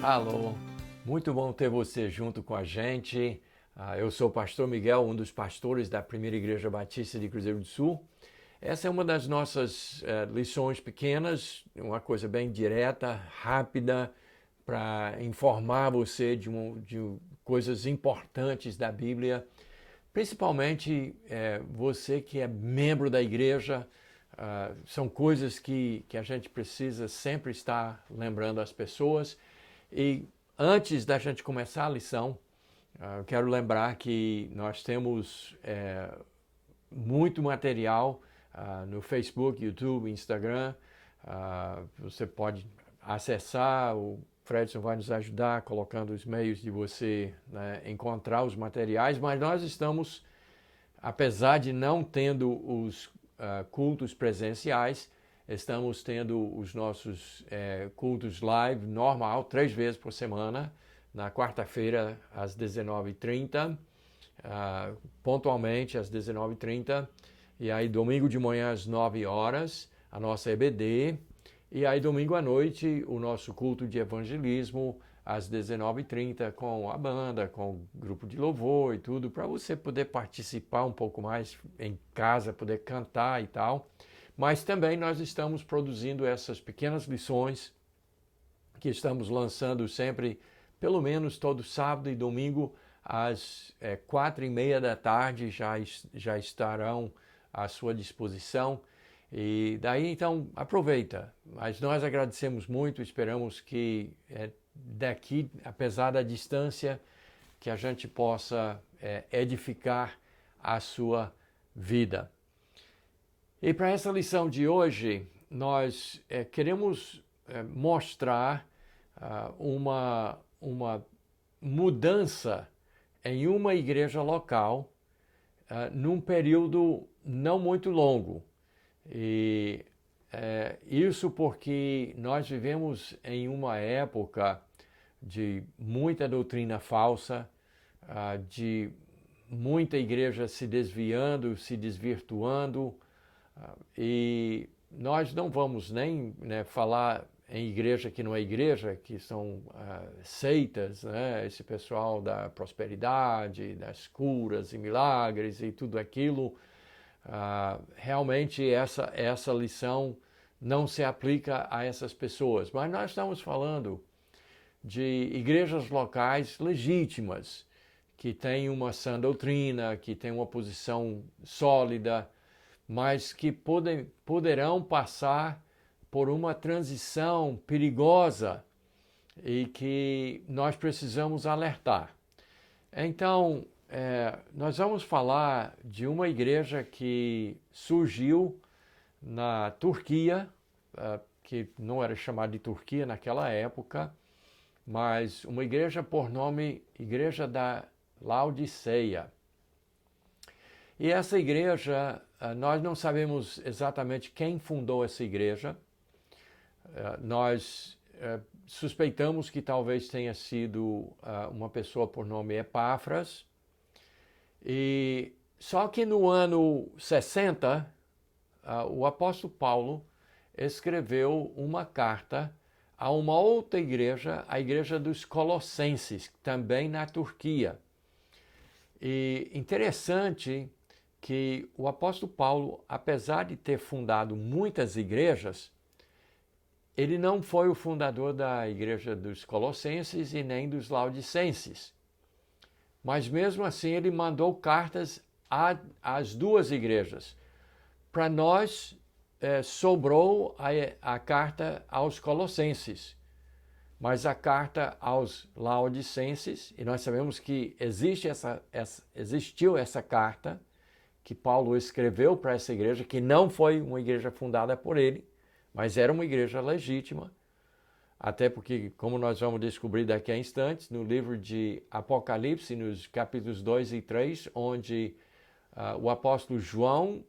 Alô, muito bom ter você junto com a gente. Eu sou o pastor Miguel, um dos pastores da Primeira Igreja Batista de Cruzeiro do Sul. Essa é uma das nossas lições pequenas, uma coisa bem direta, rápida, para informar você de coisas importantes da Bíblia, principalmente você que é membro da igreja. São coisas que a gente precisa sempre estar lembrando as pessoas. E antes da gente começar a lição, eu quero lembrar que nós temos muito material no Facebook, YouTube, Instagram. Você pode acessar, o Fredson vai nos ajudar colocando os meios de você encontrar os materiais, mas nós estamos, apesar de não tendo os cultos presenciais, estamos tendo os nossos cultos live normal, 3 vezes por semana, na quarta-feira às 19h30, pontualmente às 19h30, e aí domingo de manhã às 9 horas, a nossa EBD, e aí domingo à noite o nosso culto de evangelismo às 19h30 com a banda, com o grupo de louvor e tudo, para você poder participar um pouco mais em casa, poder cantar e tal. Mas também nós estamos produzindo essas pequenas lições que estamos lançando sempre, pelo menos todo sábado e domingo, às 4h30 da tarde, já estarão à sua disposição. E daí, então, aproveita. Mas nós agradecemos muito, esperamos que daqui, apesar da distância, que a gente possa edificar a sua vida. E para essa lição de hoje, nós queremos mostrar uma mudança em uma igreja local num período não muito longo. E isso porque nós vivemos em uma época de muita doutrina falsa, de muita igreja se desviando, se desvirtuando, e nós não vamos nem falar em igreja que não é igreja, que são seitas, esse pessoal da prosperidade, das curas e milagres e tudo aquilo. Realmente essa lição não se aplica a essas pessoas, mas nós estamos falando de igrejas locais legítimas, que têm uma sã doutrina, que têm uma posição sólida, mas que poderão passar por uma transição perigosa e que nós precisamos alertar. Então, nós vamos falar de uma igreja que surgiu na Turquia, que não era chamada de Turquia naquela época, mas uma igreja por nome Igreja da Laodiceia. E essa igreja, nós não sabemos exatamente quem fundou essa igreja. Nós suspeitamos que talvez tenha sido uma pessoa por nome Epáfras. E só que no ano 60, o apóstolo Paulo escreveu uma carta a uma outra igreja, a igreja dos Colossenses, também na Turquia. E interessante que o apóstolo Paulo, apesar de ter fundado muitas igrejas, ele não foi o fundador da igreja dos Colossenses e nem dos Laodicenses. Mas mesmo assim ele mandou cartas às duas igrejas. Para nós sobrou a carta aos Colossenses, mas a carta aos Laodicenses, e nós sabemos que existiu essa carta que Paulo escreveu para essa igreja, que não foi uma igreja fundada por ele, mas era uma igreja legítima, até porque, como nós vamos descobrir daqui a instantes, no livro de Apocalipse, nos capítulos 2 e 3, onde o apóstolo João,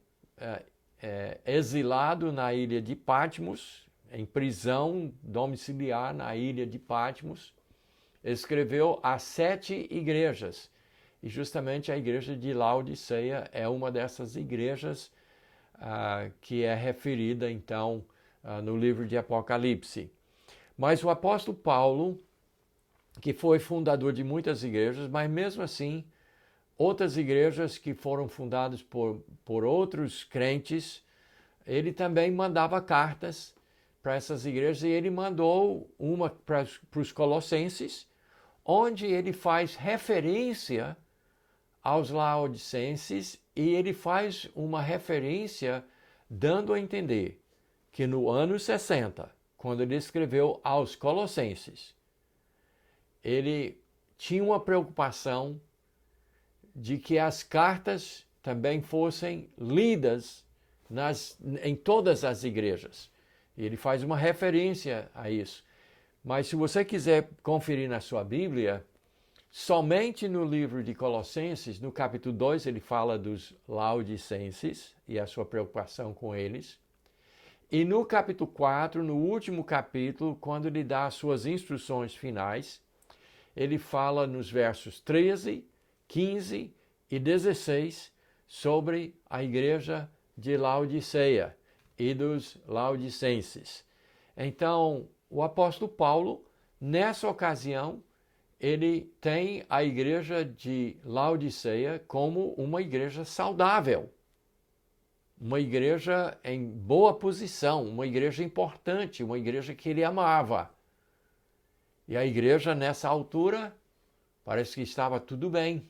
exilado na ilha de Patmos, em prisão domiciliar na ilha de Patmos, escreveu a 7 igrejas. E justamente a igreja de Laodiceia é uma dessas igrejas que é referida, então, no livro de Apocalipse. Mas o apóstolo Paulo, que foi fundador de muitas igrejas, mas mesmo assim, outras igrejas que foram fundadas por outros crentes, ele também mandava cartas para essas igrejas e ele mandou uma para os Colossenses, onde ele faz referência aos laodicenses e ele faz uma referência dando a entender que no ano 60, quando ele escreveu aos Colossenses, ele tinha uma preocupação de que as cartas também fossem lidas em todas as igrejas. E ele faz uma referência a isso. Mas se você quiser conferir na sua Bíblia, somente no livro de Colossenses, no capítulo 2, ele fala dos laodicenses e a sua preocupação com eles. E no capítulo 4, no último capítulo, quando ele dá as suas instruções finais, ele fala nos versos 13, 15 e 16 sobre a igreja de Laodiceia e dos laodicenses. Então, o apóstolo Paulo, nessa ocasião, ele tem a igreja de Laodiceia como uma igreja saudável, uma igreja em boa posição, uma igreja importante, uma igreja que ele amava. E a igreja, nessa altura, parece que estava tudo bem.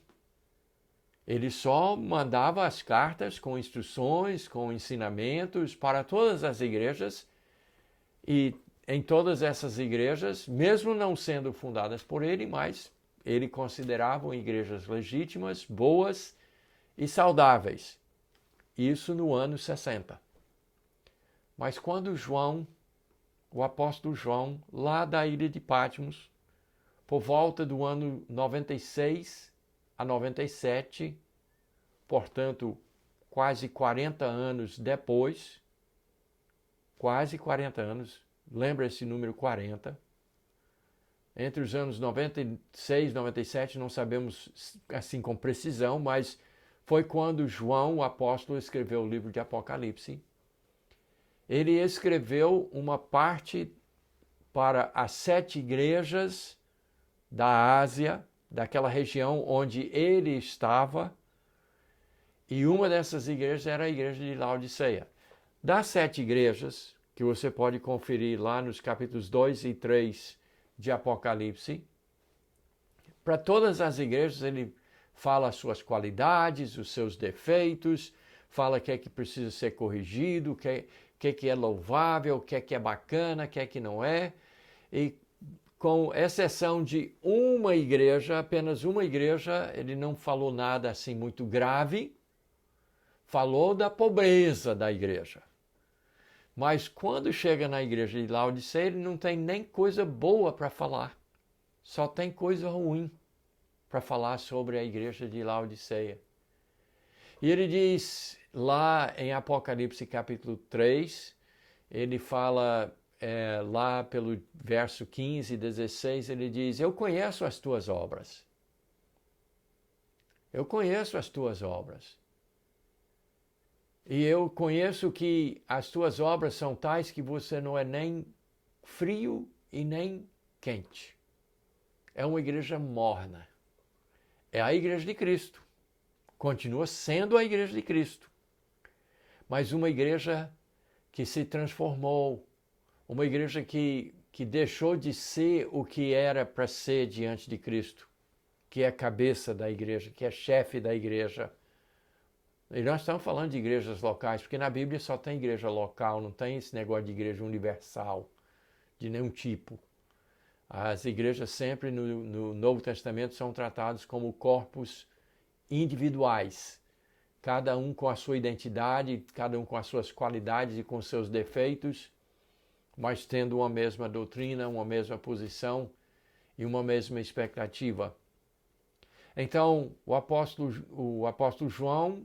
Ele só mandava as cartas com instruções, com ensinamentos para todas as igrejas. E em todas essas igrejas, mesmo não sendo fundadas por ele, mas ele considerava igrejas legítimas, boas e saudáveis. Isso no ano 60. Mas quando João, o apóstolo João, lá da ilha de Patmos, por volta do ano 96 a 97, portanto, quase 40 anos depois, quase 40 anos, lembra esse número 40, entre os anos 96 e 97, não sabemos assim com precisão, mas foi quando João, o apóstolo, escreveu o livro de Apocalipse. Ele escreveu uma parte para as 7 igrejas da Ásia, daquela região onde ele estava, e uma dessas igrejas era a igreja de Laodiceia. Das 7 igrejas, que você pode conferir lá nos capítulos 2 e 3 de Apocalipse, para todas as igrejas ele fala as suas qualidades, os seus defeitos, fala o que é que precisa ser corrigido, o que é louvável, o que é bacana, o que não é. E com exceção de uma igreja, apenas uma igreja, ele não falou nada assim muito grave, falou da pobreza da igreja. Mas quando chega na igreja de Laodiceia, ele não tem nem coisa boa para falar, só tem coisa ruim para falar sobre a igreja de Laodiceia. E ele diz lá em Apocalipse capítulo 3, ele fala lá pelo verso 15 e 16, ele diz: eu conheço as tuas obras. Eu conheço as tuas obras. E eu conheço que as tuas obras são tais que você não é nem frio e nem quente. É uma igreja morna. É a igreja de Cristo. Continua sendo a igreja de Cristo. Mas uma igreja que se transformou, uma igreja que deixou de ser o que era para ser diante de Cristo, que é a cabeça da igreja, que é chefe da igreja. E nós estamos falando de igrejas locais, porque na Bíblia só tem igreja local, não tem esse negócio de igreja universal, de nenhum tipo. As igrejas sempre no Novo Testamento são tratadas como corpos individuais, cada um com a sua identidade, cada um com as suas qualidades e com os seus defeitos, mas tendo uma mesma doutrina, uma mesma posição e uma mesma expectativa. Então, o apóstolo João,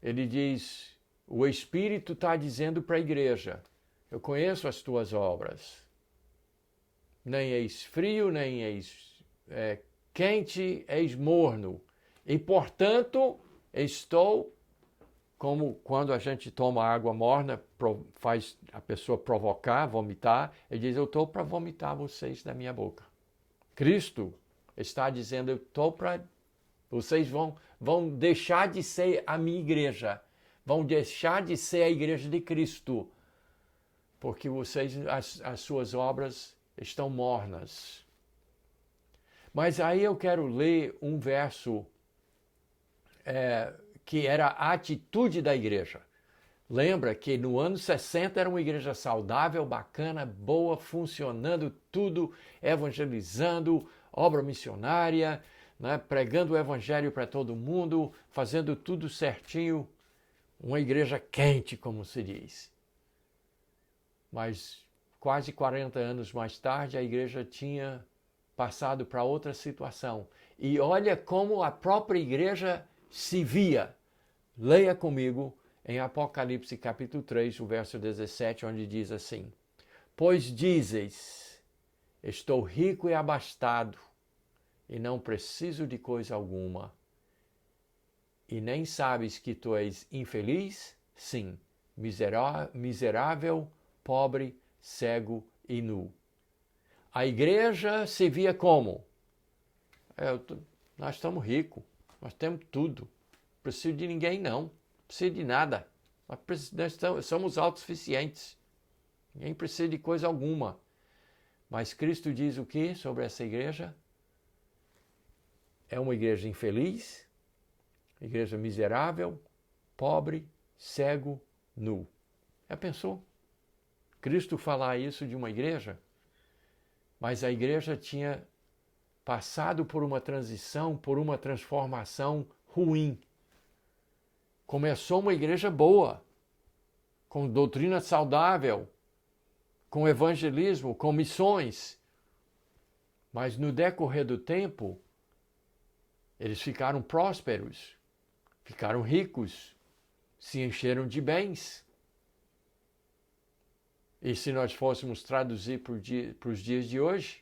ele diz, o Espírito está dizendo para a igreja, eu conheço as tuas obras. Nem és frio, nem és quente, és morno. E, portanto, estou, como quando a gente toma água morna, faz a pessoa provocar, vomitar, ele diz, eu estou para vomitar vocês da minha boca. Cristo está dizendo, vocês vão deixar de ser a minha igreja, vão deixar de ser a igreja de Cristo, porque as suas obras estão mornas. Mas aí eu quero ler um verso que era a atitude da igreja. Lembra que no ano 60 era uma igreja saudável, bacana, boa, funcionando tudo, evangelizando, obra missionária, né, pregando o evangelho para todo mundo, fazendo tudo certinho, uma igreja quente, como se diz. Mas quase 40 anos mais tarde, a igreja tinha passado para outra situação. E olha como a própria igreja se via. Leia comigo em Apocalipse capítulo 3, o verso 17, onde diz assim: Pois dizes, estou rico e abastado, e não preciso de coisa alguma. E nem sabes que tu és infeliz? Sim, miserável, pobre, cego e nu. A igreja se via como? Nós estamos ricos, nós temos tudo, não preciso de ninguém não, não preciso de nada, nós somos autossuficientes, ninguém precisa de coisa alguma. Mas Cristo diz o que sobre essa igreja? É uma igreja infeliz, igreja miserável, pobre, cego, nu. Já pensou? Cristo falar isso de uma igreja? Mas a igreja tinha passado por uma transição, por uma transformação ruim. Começou uma igreja boa, com doutrina saudável, com evangelismo, com missões. Mas no decorrer do tempo, eles ficaram prósperos, ficaram ricos, se encheram de bens. E se nós fôssemos traduzir para os dias de hoje,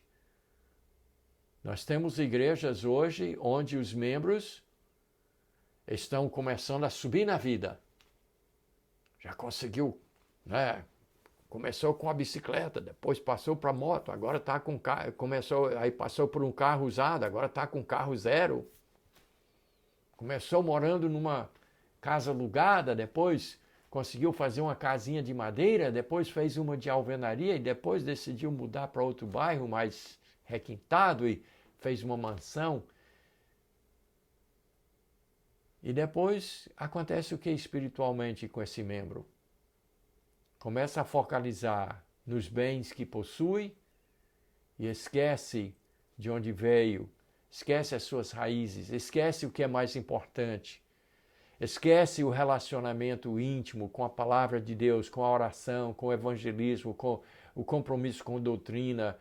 nós temos igrejas hoje onde os membros estão começando a subir na vida. Já conseguiu, né? Começou com a bicicleta, depois passou para a moto, agora está com carro, aí passou por um carro usado, agora está com carro zero. Começou morando numa casa alugada, depois conseguiu fazer uma casinha de madeira, depois fez uma de alvenaria e depois decidiu mudar para outro bairro mais requintado e fez uma mansão. E depois acontece o que espiritualmente com esse membro? Começa a focalizar nos bens que possui e esquece de onde veio, esquece as suas raízes, esquece o que é mais importante, esquece o relacionamento íntimo com a palavra de Deus, com a oração, com o evangelismo, com o compromisso com doutrina,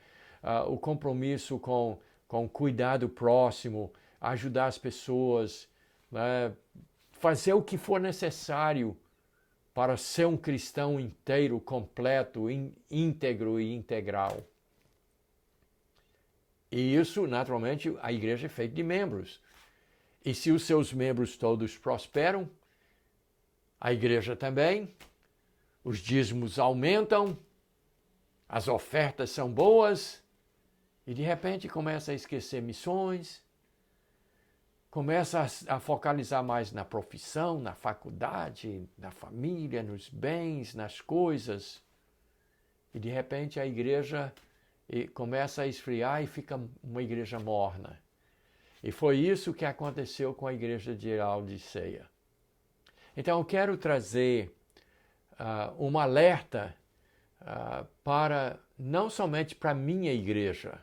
o compromisso com o cuidado próximo, ajudar as pessoas, fazer o que for necessário para ser um cristão inteiro, completo, íntegro e integral. E isso, naturalmente, a igreja é feita de membros. E se os seus membros todos prosperam, a igreja também, os dízimos aumentam, as ofertas são boas, e de repente começa a esquecer missões, começa a focalizar mais na profissão, na faculdade, na família, nos bens, nas coisas. E de repente a igreja começa a esfriar e fica uma igreja morna. E foi isso que aconteceu com a igreja de Laodiceia. Então eu quero trazer um alerta para não somente para a minha igreja.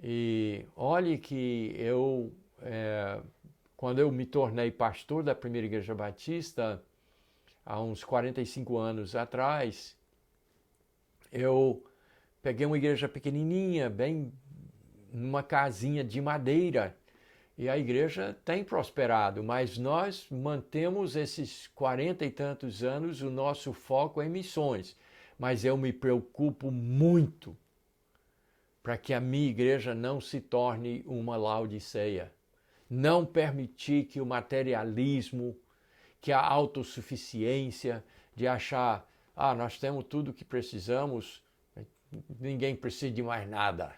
E olhe que quando eu me tornei pastor da primeira igreja batista, há uns 45 anos atrás, eu peguei uma igreja pequenininha, bem numa casinha de madeira, e a igreja tem prosperado, mas nós mantemos esses 40 e tantos anos o nosso foco em missões. Mas eu me preocupo muito para que a minha igreja não se torne uma Laodiceia. Não permitir que o materialismo, que a autossuficiência de achar, nós temos tudo o que precisamos, ninguém precisa de mais nada.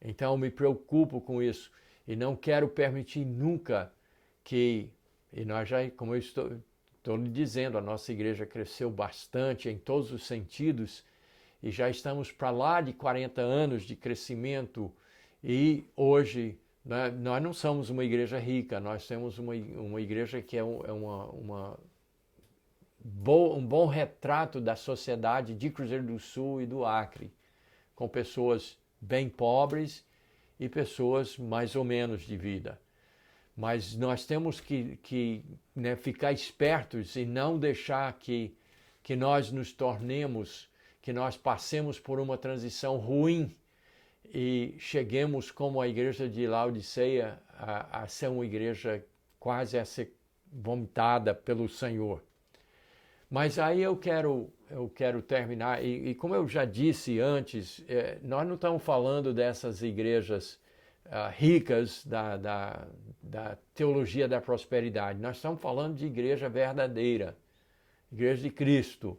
Então me preocupo com isso e não quero permitir nunca que, e nós já, como eu estou lhe dizendo, a nossa igreja cresceu bastante em todos os sentidos e já estamos para lá de 40 anos de crescimento e hoje nós não somos uma igreja rica, nós temos uma igreja que é um bom retrato da sociedade de Cruzeiro do Sul e do Acre, com pessoas bem pobres e pessoas mais ou menos de vida. Mas nós temos que ficar espertos e não deixar que nós nos tornemos, que nós passemos por uma transição ruim e cheguemos como a igreja de Laodiceia a ser uma igreja quase a ser vomitada pelo Senhor. Mas aí eu quero terminar, e como eu já disse antes, nós não estamos falando dessas igrejas ricas da teologia da prosperidade, nós estamos falando de igreja verdadeira, igreja de Cristo.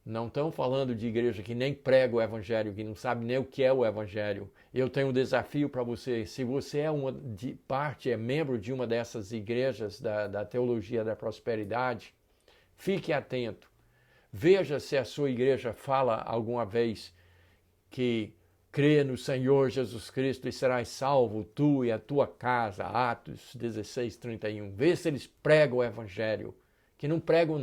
Não estamos falando de igreja que nem prega o evangelho, que não sabe nem o que é o evangelho. Eu tenho um desafio para você, se você é membro de uma dessas igrejas da teologia da prosperidade, fique atento. Veja se a sua igreja fala alguma vez que crê no Senhor Jesus Cristo e serás salvo, tu e a tua casa. Atos 16:31. Vê se eles pregam o evangelho. Que não pregam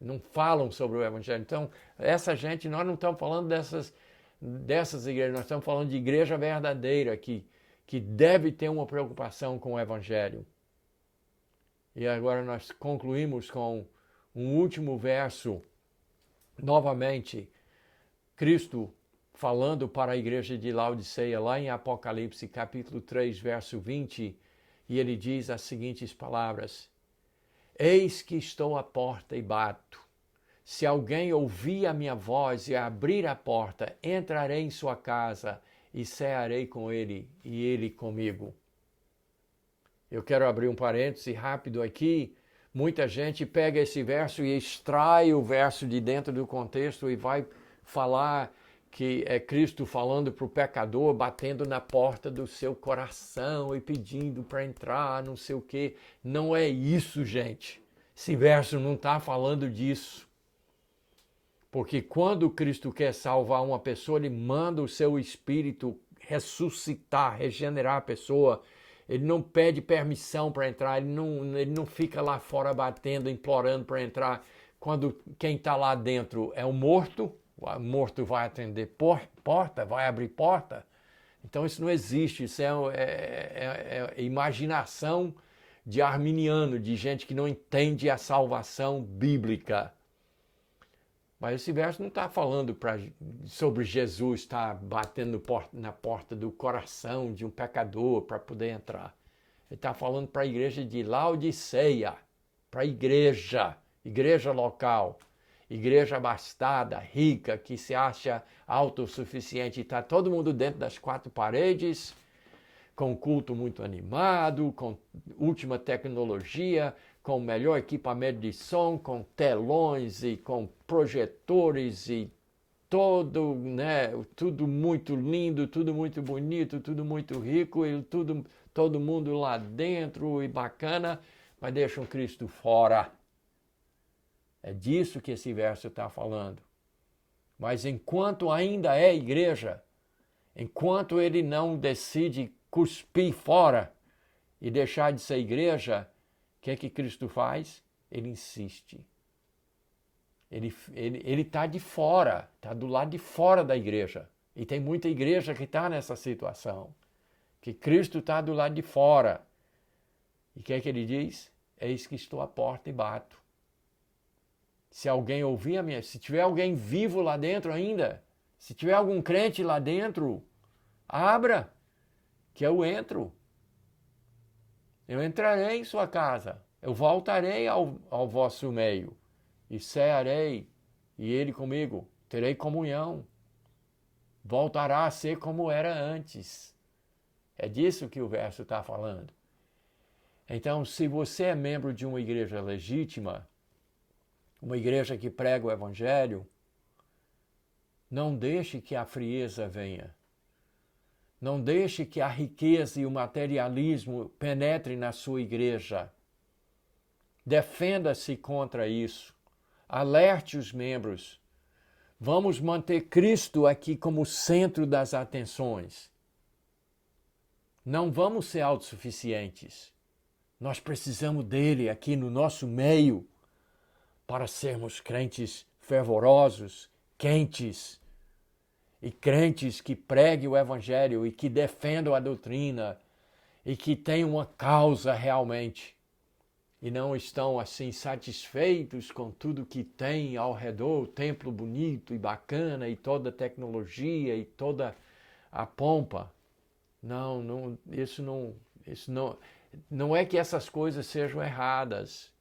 não falam sobre o evangelho. Então, essa gente, nós não estamos falando dessas igrejas, nós estamos falando de igreja verdadeira que deve ter uma preocupação com o evangelho. E agora nós concluímos com um último verso, novamente, Cristo falando para a igreja de Laodiceia, lá em Apocalipse, capítulo 3, verso 20, e ele diz as seguintes palavras: Eis que estou à porta e bato. Se alguém ouvir a minha voz e abrir a porta, entrarei em sua casa e cearei com ele e ele comigo. Eu quero abrir um parêntese rápido aqui. Muita gente pega esse verso e extrai o verso de dentro do contexto e vai falar que é Cristo falando para o pecador, batendo na porta do seu coração e pedindo para entrar, não sei o quê. Não é isso, gente. Esse verso não está falando disso. Porque quando Cristo quer salvar uma pessoa, ele manda o seu Espírito ressuscitar, regenerar a pessoa. Ele não pede permissão para entrar, ele não fica lá fora batendo, implorando para entrar. Quando quem está lá dentro é o morto vai atender porta, vai abrir porta. Então isso não existe, isso é imaginação de arminiano, de gente que não entende a salvação bíblica. Mas esse verso não está falando sobre Jesus estar batendo na porta do coração de um pecador para poder entrar. Ele está falando para a igreja de Laodiceia, para a igreja local, igreja abastada, rica, que se acha autossuficiente. Está todo mundo dentro das quatro paredes, com culto muito animado, com última tecnologia, com melhor equipamento de som, com telões e com projetores e tudo muito lindo, tudo muito bonito, tudo muito rico e todo mundo lá dentro e bacana, mas deixam Cristo fora. É disso que esse verso está falando. Mas enquanto ainda é igreja, enquanto ele não decide cuspir fora e deixar de ser igreja, o que é que Cristo faz? Ele insiste. Ele está de fora, está do lado de fora da igreja. E tem muita igreja que está nessa situação. Que Cristo está do lado de fora. E o que é que ele diz? Eis que estou à porta e bato. Se alguém ouvir a minha... Se tiver alguém vivo lá dentro ainda, se tiver algum crente lá dentro, abra, que eu entro. Eu entrarei em sua casa, eu voltarei ao vosso meio, e cearei, e ele comigo, terei comunhão. Voltará a ser como era antes. É disso que o verso está falando. Então, se você é membro de uma igreja legítima, uma igreja que prega o evangelho, não deixe que a frieza venha. Não deixe que a riqueza e o materialismo penetrem na sua igreja. Defenda-se contra isso. Alerte os membros. Vamos manter Cristo aqui como centro das atenções. Não vamos ser autossuficientes. Nós precisamos dele aqui no nosso meio para sermos crentes fervorosos, quentes, e crentes que preguem o Evangelho e que defendam a doutrina e que tenham uma causa realmente e não estão assim satisfeitos com tudo que tem ao redor, o templo bonito e bacana e toda a tecnologia e toda a pompa. Isso não é que essas coisas sejam erradas,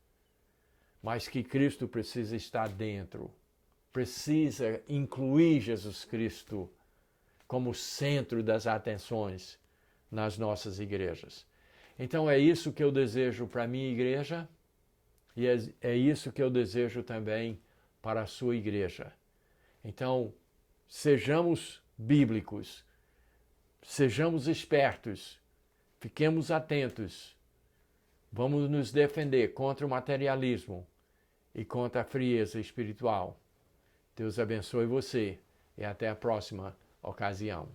mas que Cristo precisa estar dentro. Precisa incluir Jesus Cristo como centro das atenções nas nossas igrejas. Então é isso que eu desejo para a minha igreja e é isso que eu desejo também para a sua igreja. Então, sejamos bíblicos, sejamos espertos, fiquemos atentos, vamos nos defender contra o materialismo e contra a frieza espiritual. Deus abençoe você e até a próxima ocasião.